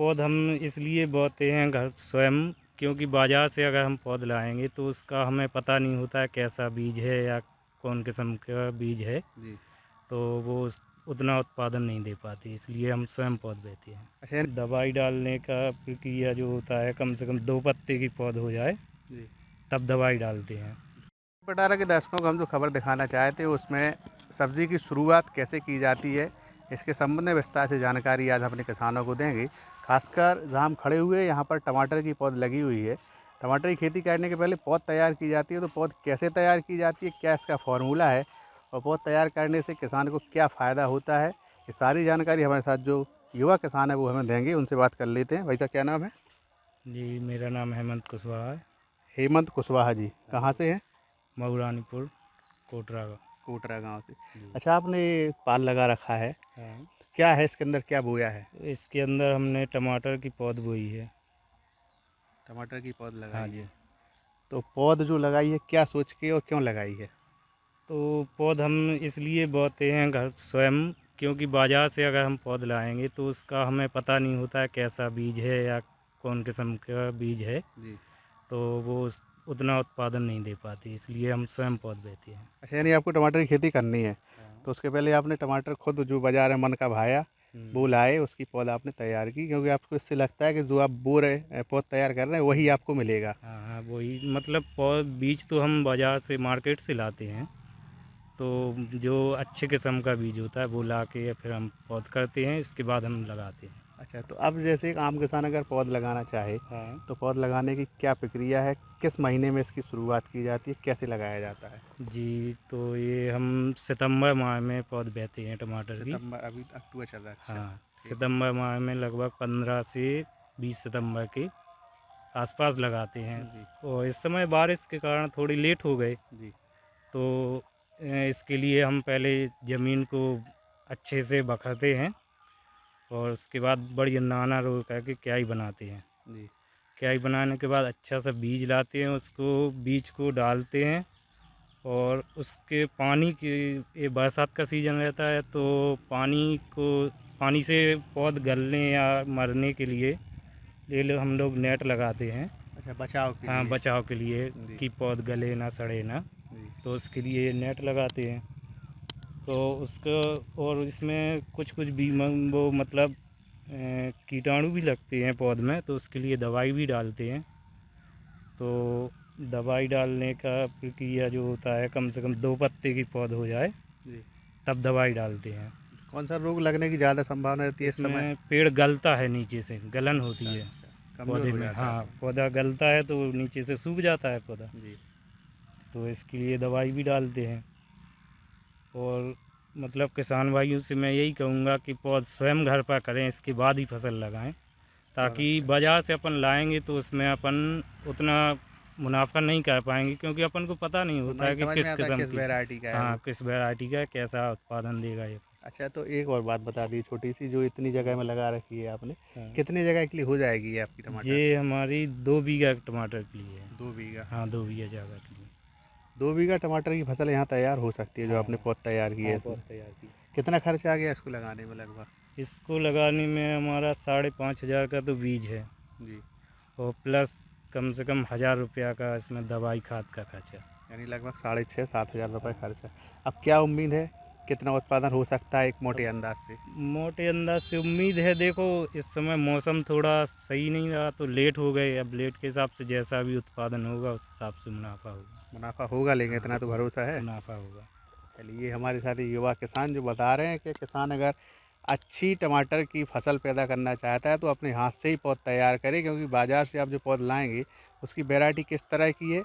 पौध हम इसलिए बोते हैं घर स्वयं, क्योंकि बाज़ार से अगर हम पौध लाएंगे तो उसका हमें पता नहीं होता है कैसा बीज है या कौन किस्म का बीज है, जी। तो वो उतना उत्पादन नहीं दे पाती, इसलिए हम स्वयं पौध बेचते हैं। अच्छा। दवाई डालने का प्रक्रिया जो होता है, कम से कम 2 पत्ते की पौध हो जाए जी। तब दवाई डालते हैं। पटारा के दर्शकों को हम जो खबर दिखाना चाहते हैं उसमें सब्जी की शुरुआत कैसे की जाती है, इसके संबंध में विस्तार से जानकारी आज अपने किसानों को देंगे। खासकर जहाँ हम खड़े हुए हैं यहाँ पर टमाटर की पौध लगी हुई है। टमाटर की खेती करने के पहले पौध तैयार की जाती है, तो पौध कैसे तैयार की जाती है, क्या इसका फॉर्मूला है और पौध तैयार करने से किसान को क्या फ़ायदा होता है, ये सारी जानकारी हमारे साथ जो युवा किसान है वो हमें देंगे। उनसे बात कर लेते हैं। भाई साहब क्या नाम है? जी, मेरा नाम हेमंत कुशवाहा है। हेमंत कुशवाहा जी, कहाँ से हैं? मऊरानीपुर, कोटरा का। कोटरा गांव से। जी। अच्छा, आपने पाल लगा रखा है, हाँ, क्या है इसके अंदर, क्या बोया है? इसके अंदर हमने टमाटर की पौध बोई है। टमाटर की पौध हाँ लगाई जी। है। तो पौध जो लगाई है क्या सोच के और क्यों लगाई है? तो पौध हम इसलिए बोते हैं घर स्वयं, क्योंकि बाज़ार से अगर हम पौध लाएंगे तो उसका हमें पता नहीं होता है कैसा बीज है या कौन किस्म का बीज है, जी। तो वो उतना उत्पादन नहीं दे पाती, इसलिए हम स्वयं पौध बेचते हैं। अच्छा, यानी आपको टमाटर की खेती करनी है, हाँ। तो उसके पहले आपने टमाटर खुद जो बाजार में मन का भाया वो लाए, उसकी पौध आपने तैयार की, क्योंकि आपको इससे लगता है कि जो आप बो रहे पौध तैयार कर रहे हैं वही आपको मिलेगा। हाँ हाँ, वही मतलब पौध बीज तो हम बाज़ार से मार्केट से लाते हैं, तो जो अच्छे किस्म का बीज होता है वो ला के फिर हम पौध करते हैं, इसके बाद हम लगाते हैं। अच्छा, तो अब जैसे एक आम किसान अगर पौध लगाना चाहे हाँ तो पौध लगाने की क्या प्रक्रिया है, किस महीने में इसकी शुरुआत की जाती है, कैसे लगाया जाता है? जी, तो ये हम सितंबर माह में पौध बेचते हैं टमाटर की। सितंबर, अभी अक्टूबर चल रहा है। अच्छा। हाँ, ठीक। सितंबर माह में लगभग 15 से 20 सितंबर के आसपास लगाते हैं। जी। और इस समय बारिश के कारण थोड़ी लेट हो गए, जी। तो इसके लिए हम पहले ज़मीन को अच्छे से बखरते हैं और उसके बाद बड़ी नाना रो करके क्याई बनाते हैं। जी। क्याई बनाने के बाद अच्छा सा बीज लाते हैं, उसको बीज को डालते हैं और उसके पानी की, ये बरसात का सीज़न रहता है तो पानी से पौध गलने या मरने के लिए ये लोग हम लोग नेट लगाते हैं। अच्छा, बचाव के हाँ, लिए। बचाव के लिए जी। कि पौध गले ना सड़े ना, जी। तो उसके लिए नेट लगाते हैं। तो उसको और इसमें कुछ कुछ भी वो मतलब कीटाणु भी लगते हैं पौध में, तो उसके लिए दवाई भी डालते हैं। तो दवाई डालने का प्रक्रिया जो होता है, कम से कम 2 पत्ते की पौध हो जाए जी। तब दवाई डालते हैं। कौन सा रोग लगने की ज़्यादा संभावना रहती है इस समय? इसमें पेड़ गलता है, नीचे से गलन होती अच्छा, है अच्छा, कमज़ोर पौधे हो में। जाता हाँ, है। पौधा गलता है तो नीचे से सूख जाता है पौधा, जी। तो इसके लिए दवाई भी डालते हैं। और मतलब किसान भाइयों से मैं यही कहूँगा कि पौध स्वयं घर पर करें, इसके बाद ही फसल लगाएं, बहुत ताकि अच्छा। बाज़ार से अपन लाएंगे तो उसमें अपन उतना मुनाफा नहीं कर पाएंगे, क्योंकि अपन को पता नहीं तो होता नहीं है कि समझ में किस आता किस्म किस की। वैरायटी का है हाँ, वो। किस वैरायटी का है, कैसा उत्पादन देगा ये। अच्छा, तो एक और बात बता दी छोटी सी, जो इतनी जगह में लगा रखी है आपने, हाँ, कितनी जगह के लिए हो जाएगी ये आपकी टमाटर? ये हमारी 2 बीघा टमाटर के लिए है। 2 बीघा। हाँ, 2 बीघा जगह के लिए। 2 बीघा टमाटर की फसल यहाँ तैयार हो सकती है जो हाँ आपने पौध तैयार की है हाँ, इसमें? पौध तैयार की। कितना खर्चा आ गया इसको लगाने में लगभग? इसको लगाने में हमारा 5,500 का तो बीज है, जी। और प्लस कम से कम 1,000 रुपया का इसमें दवाई खाद का खर्चा। यानी लगभग 6,500-7,000 रुपये हाँ। खर्चा। अब क्या उम्मीद है, कितना उत्पादन हो सकता है एक मोटे अब अंदाज से? मोटे अंदाज से उम्मीद है, देखो इस समय मौसम थोड़ा सही नहीं रहा तो लेट हो गए, अब लेट के हिसाब से जैसा भी उत्पादन होगा उस हिसाब से मुनाफा होगा। मुनाफा होगा, लेंगे हाँ, इतना तो भरोसा है। मुनाफा होगा। चलिए, हमारे साथ ये युवा किसान जो बता रहे हैं कि किसान अगर अच्छी टमाटर की फसल पैदा करना चाहता है तो अपने हाथ से ही पौध तैयार करे, क्योंकि बाज़ार से आप जो पौध लाएंगे उसकी वैरायटी किस तरह की है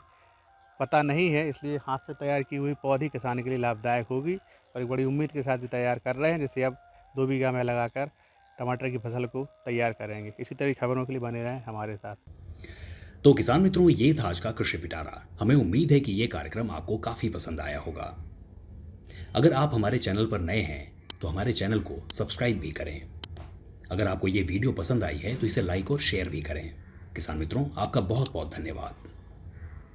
पता नहीं है, इसलिए हाथ से तैयार की हुई पौध ही किसान के लिए लाभदायक होगी। और एक बड़ी उम्मीद के साथ ही तैयार कर रहे हैं, जैसे अब 2 बीघा में लगाकर टमाटर की फसल को तैयार करेंगे। इसी तरह की खबरों के लिए बने रहें हमारे साथ। तो किसान मित्रों, ये था आज का कृषि पिटारा। हमें उम्मीद है कि ये कार्यक्रम आपको काफ़ी पसंद आया होगा। अगर आप हमारे चैनल पर नए हैं तो हमारे चैनल को सब्सक्राइब भी करें। अगर आपको ये वीडियो पसंद आई है तो इसे लाइक और शेयर भी करें। किसान मित्रों, आपका बहुत बहुत धन्यवाद।